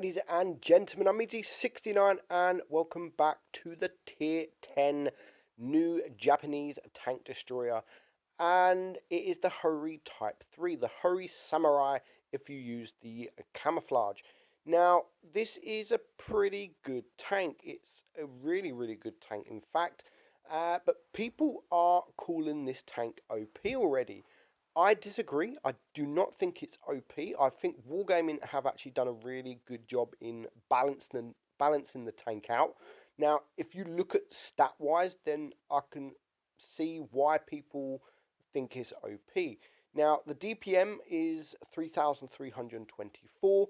ladies and gentlemen, I'm Meadsy69 and welcome back to the Tier 10 new Japanese tank destroyer. And it is the Hori Type 3, the Hori Samurai if you use the camouflage. Now, this is a pretty good tank. It's a really good tank, in fact. But people are calling this tank OP already. I disagree. I do not think it's OP. I think Wargaming have actually done a really good job in balancing the tank out. Now, if you look at stat wise, then I can see why people think it's OP. Now, the DPM is 3,324,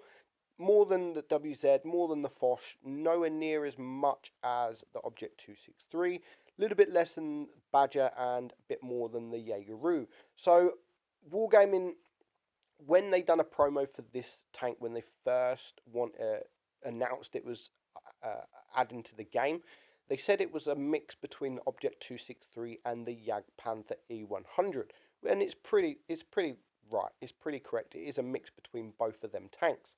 more than the WZ, more than the Foch, nowhere near as much as the Object 263, a little bit less than Badger, and a bit more than the Jaeger. So Wargaming, when they done a promo for this tank, when they first announced it was adding to the game, they said it was a mix between the Object 263 and the Jag Panther E100, and it's pretty right. It's pretty correct. It is a mix between both of them tanks.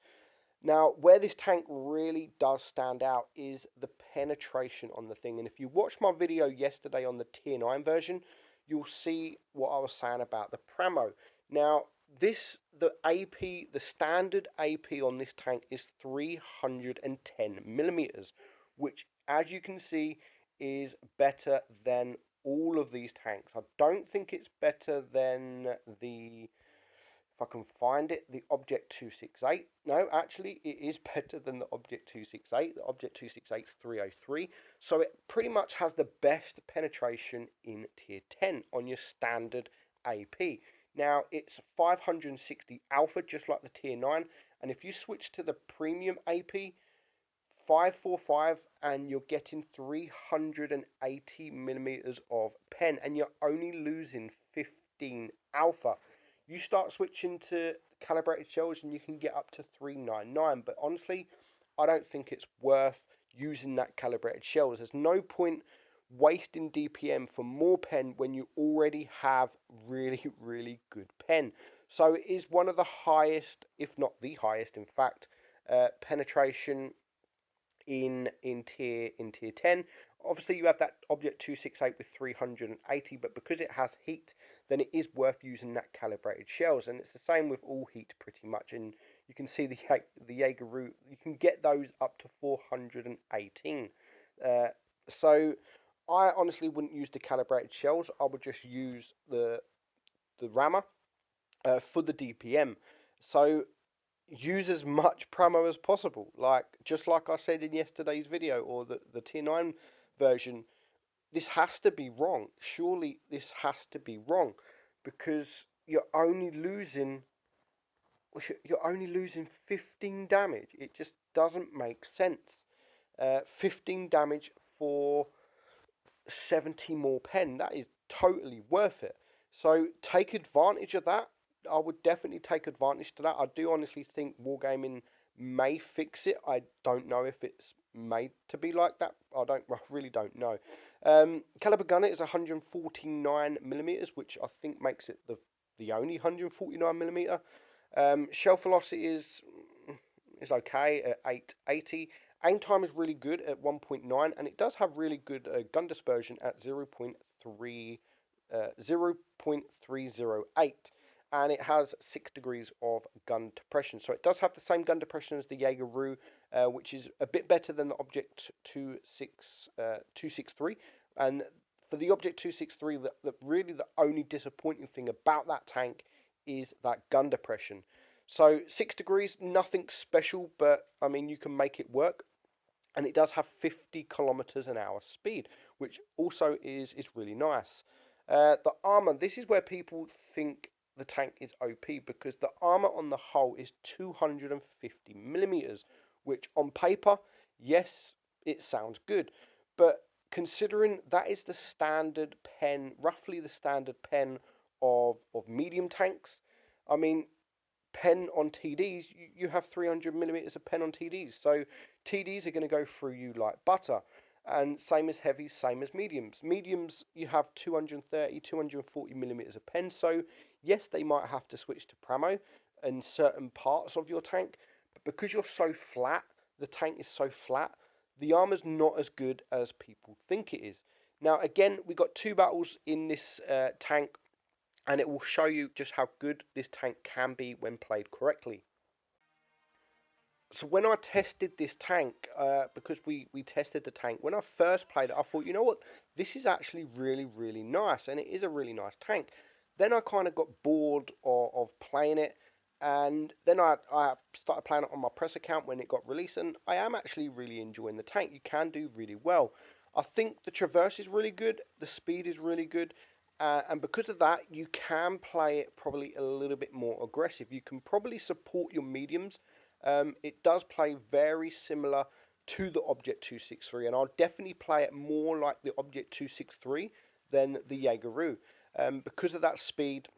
Now, where this tank really does stand out is the penetration on the thing, and if you watched my video yesterday on the Tier 9 version, you'll see what I was saying about the Pramo. Now, the standard AP on this tank is 310 millimeters, which, as you can see, is better than all of these tanks. I don't think it's better than the, if I can find it, the Object 268. No, actually, it is better than the Object 268. The Object 268 is 303. So it pretty much has the best penetration in Tier 10 on your standard AP. Now, it's 560 alpha, just like the Tier 9. And if you switch to the premium AP, 545, and you're getting 380 millimeters of pen, and you're only losing 15 alpha. You start switching to calibrated shells and you can get up to 399, but honestly, I don't think it's worth using that calibrated shells. There's no point wasting DPM for more pen when you already have really good pen. So it is one of the highest, if not the highest, in fact, penetration in tier 10. Obviously, you have that Object 268 with 380, but because it has heat, then it is worth using that calibrated shells, and it's the same with all heat pretty much. And you can see the Jaeger, you can get those up to 418. So I honestly wouldn't use the calibrated shells. I would just use the rammer for the DPM. So use as much promo as possible. Just like I said in yesterday's video, or the Tier 9 version, this has to be wrong. Surely this has to be wrong, because you're only losing 15 damage. It just doesn't make sense. 15 damage for 70 more pen. That is totally worth it. So take advantage of that. I would definitely take advantage to that. I do honestly think Wargaming may fix it. I don't know if it's made to be like that. I really don't know. Caliber gunner is 149 millimeters, which I think makes it the only 149 millimeter. Shell velocity is okay at 880. Aim time is really good at 1.9, and it does have really good gun dispersion at 0.308, and it has 6 degrees of gun depression. So it does have the same gun depression as the Jaeger, which is a bit better than the Object 263. And for the Object 263, really the only disappointing thing about that tank is that gun depression. So 6 degrees, nothing special, but I mean, you can make it work. And it does have 50 kilometers an hour speed, which also is really nice. The armor, this is where people think the tank is OP, because the armor on the hull is 250 millimeters, which on paper, yes, it sounds good, but considering that is the standard pen, roughly the standard pen of medium tanks, I mean, pen on TDs, you have 300 millimeters of pen on TDs, so TDs are going to go through you like butter. And same as heavies, same as mediums. Mediums, you have 230, 240 millimeters of pen, so yes, they might have to switch to Pramo in certain parts of your tank, but because you're so flat, the tank is so flat, the armor's not as good as people think it is. Now, again, we got 2 battles in this tank, and it will show you just how good this tank can be when played correctly. So when I tested this tank, because we tested the tank, when I first played it, I thought, you know what, this is actually really, really nice, and it is a really nice tank. Then I kind of got bored of playing it, and then I started playing it on my press account when it got released, and I am actually really enjoying the tank. You can do really well. I think the traverse is really good, the speed is really good, and because of that, you can play it probably a little bit more aggressive. You can probably support your mediums. It does play very similar to the Object 263, and I'll definitely play it more like the Object 263 than the Jaegeru. Because of that speed,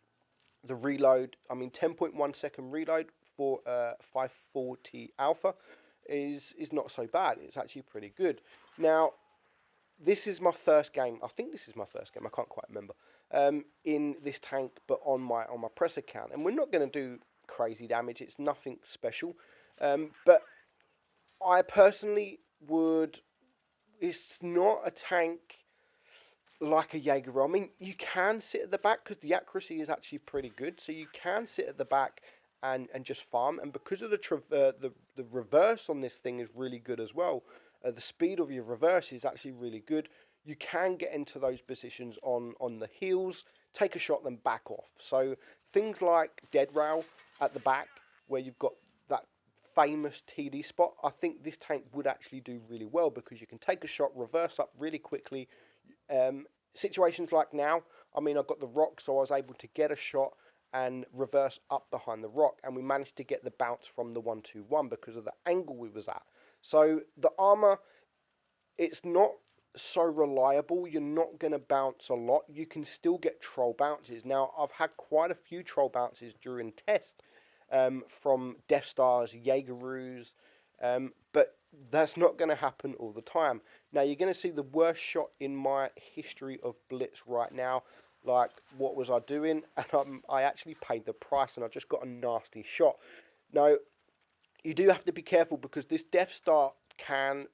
the reload, I mean 10.1 second reload for 540 alpha is not so bad. It's actually pretty good. Now, this is my first game. I think this is my first game. I can't quite remember. In this tank, but on my press account, and we're not going to do crazy damage. It's nothing special. But I personally would. It's not a tank like a Jaeger. I mean, you can sit at the back because the accuracy is actually pretty good. So you can sit at the back and just farm. And because of the reverse on this thing is really good as well. The speed of your reverse is actually really good. You can get into those positions on the heels, take a shot, then back off. So things like dead rail at the back, where you've got that famous TD spot, I think this tank would actually do really well because you can take a shot, reverse up really quickly. Situations like now, I mean, I've got the rock, so I was able to get a shot and reverse up behind the rock, and we managed to get the bounce from the 1-2-1 because of the angle we was at. So the armor, it's not so reliable. You're not going to bounce a lot. You can still get troll bounces. Now, I've had quite a few troll bounces during test from Death Stars, Jaegerus, but that's not going to happen all the time. Now, you're going to see the worst shot in my history of Blitz right now. Like, what was I doing? And I actually paid the price, and I just got a nasty shot. Now, you do have to be careful because this Death Star can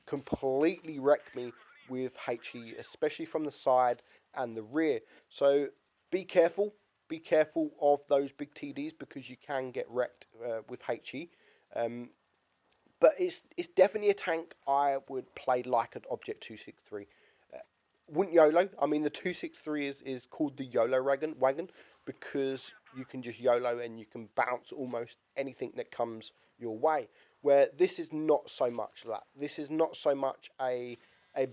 completely wreck me with HE, especially from the side and the rear. So be careful. Be careful of those big TDs because you can get wrecked with HE. But it's definitely a tank I would play like an Object 263. Wouldn't YOLO. I mean, the 263 is called the YOLO wagon because you can just YOLO and you can bounce almost anything that comes your way. Where this is not so much that. This is not so much a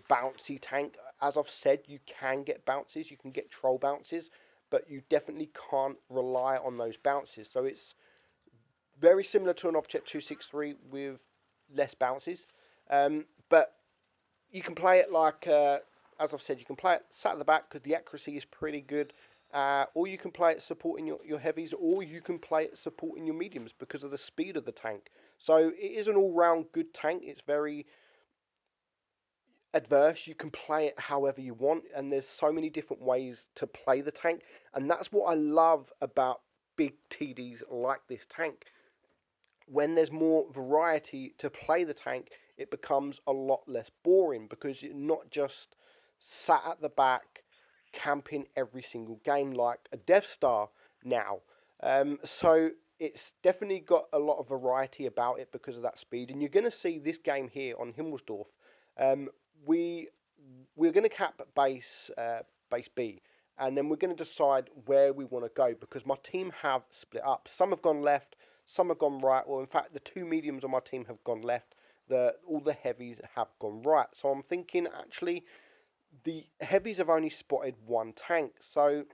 bouncy tank. As I've said, you can get bounces, you can get troll bounces, but you definitely can't rely on those bounces. So it's very similar to an Object 263 with less bounces. But you can play it like, as I've said, you can play it sat at the back because the accuracy is pretty good. Or you can play it supporting your heavies, or you can play it supporting your mediums because of the speed of the tank. So it is an all-round good tank. It's very adverse. You can play it however you want, and there's so many different ways to play the tank. And that's what I love about big TDs like this tank. When there's more variety to play the tank, it becomes a lot less boring because you're not just sat at the back camping every single game like a Death Star now. So it's definitely got a lot of variety about it because of that speed. And you're going to see this game here on Himmelsdorf. Um, we're going to cap base B, and then we're going to decide where we want to go because my team have split up. Some have gone left, some have gone right. Well, in fact, the 2 mediums on my team have gone left. All the heavies have gone right. So I'm thinking actually the heavies have only spotted 1 tank. So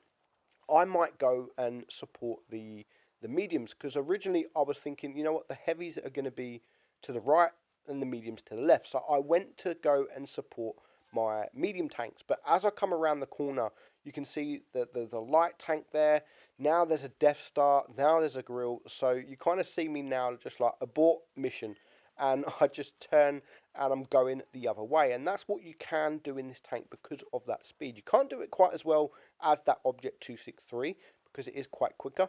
I might go and support the mediums because originally I was thinking, you know what, the heavies are going to be to the right and the mediums to the left. So I went to go and support my medium tanks. But as I come around the corner, you can see that there's a light tank there. Now there's a Death Star. Now there's a grill. So you kind of see me now just like abort mission. And I just turn and I'm going the other way. And that's what you can do in this tank because of that speed. You can't do it quite as well as that Object 263 because it is quite quicker.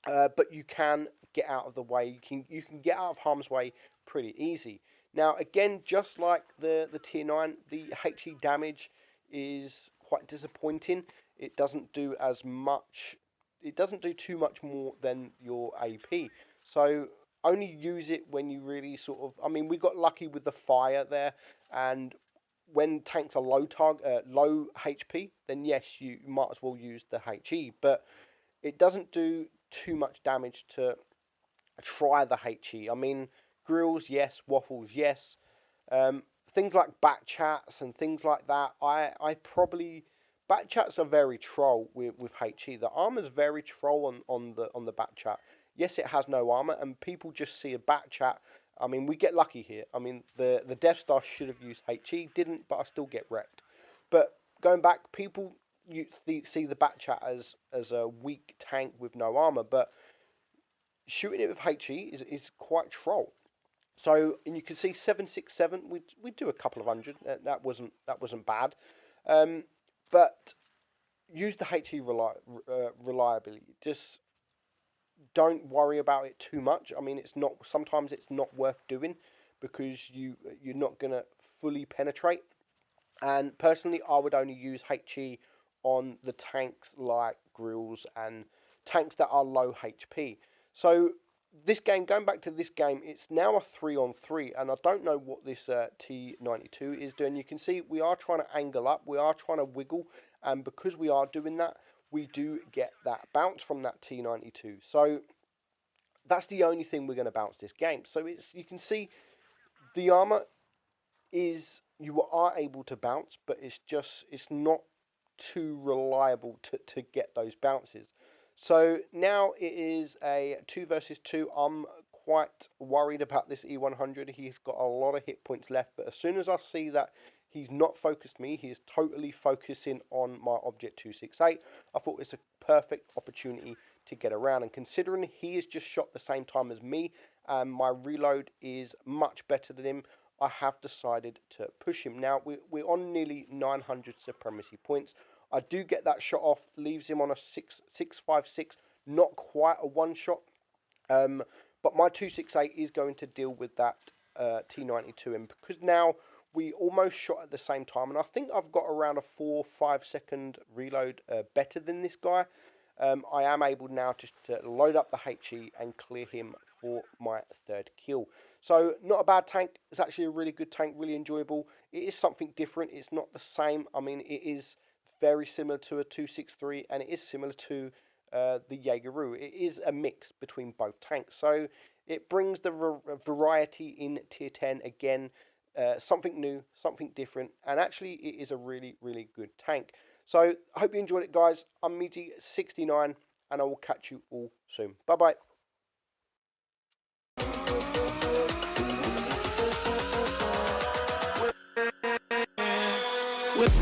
but you can get out of the way. You can get out of harm's way pretty easy. Now, again, just like the tier 9, the HE damage is quite disappointing. It doesn't do as much. It doesn't do too much more than your AP. So only use it when you really sort of. I mean, we got lucky with the fire there, and when tanks are low HP, then yes, you might as well use the HE. But it doesn't do too much damage to try the HE. I mean, grills, yes. Waffles, yes. Um, Things like back chats and things like that, I probably back chats are very troll with HE. The armor's very troll on the back chat. Yes, it has no armor, and people just see a back chat. I mean, we get lucky here. I mean, the Death Star should have used HE, didn't, but I still get wrecked. But going back, people see the back chat as a weak tank with no armor, but shooting it with HE is quite troll. So, and you can see 767. We do a couple of hundred. That wasn't bad, but use the HE reliably. Just don't worry about it too much. I mean, it's not. Sometimes it's not worth doing because you're not gonna fully penetrate. And personally, I would only use HE on the tanks like grills and tanks that are low HP. So this game, going back to this game, it's now a 3-on-3, and I don't know what this T92 is doing. You can see we are trying to angle up, we are trying to wiggle, and because we are doing that, we do get that bounce from that T92. So that's the only thing we're going to bounce this game. So you can see the armor is, you are able to bounce, but it's not too reliable to get those bounces. So now it is a 2 versus 2. I'm quite worried about this E100. He's got a lot of hit points left, but as soon as I see that he's not focused me, he's totally focusing on my Object 268, I thought it's a perfect opportunity to get around. And considering he has just shot the same time as me, and my reload is much better than him, I have decided to push him. Now, we're on nearly 900 supremacy points. I do get that shot off, leaves him on a 656, not quite a one-shot. But my 268 is going to deal with that T92. And because now we almost shot at the same time, and I think I've got around a 4-5 second reload better than this guy, I am able now just to load up the HE and clear him for my third kill. So not a bad tank. It's actually a really good tank, really enjoyable. It is something different. It's not the same. I mean, it is very similar to a 263, and it is similar to the Jaeger. It is a mix between both tanks. So it brings the variety in tier 10 again. Something new, something different, and actually it is a really, really good tank. So I hope you enjoyed it, guys. I'm Meadsy69, and I will catch you all soon. Bye-bye. With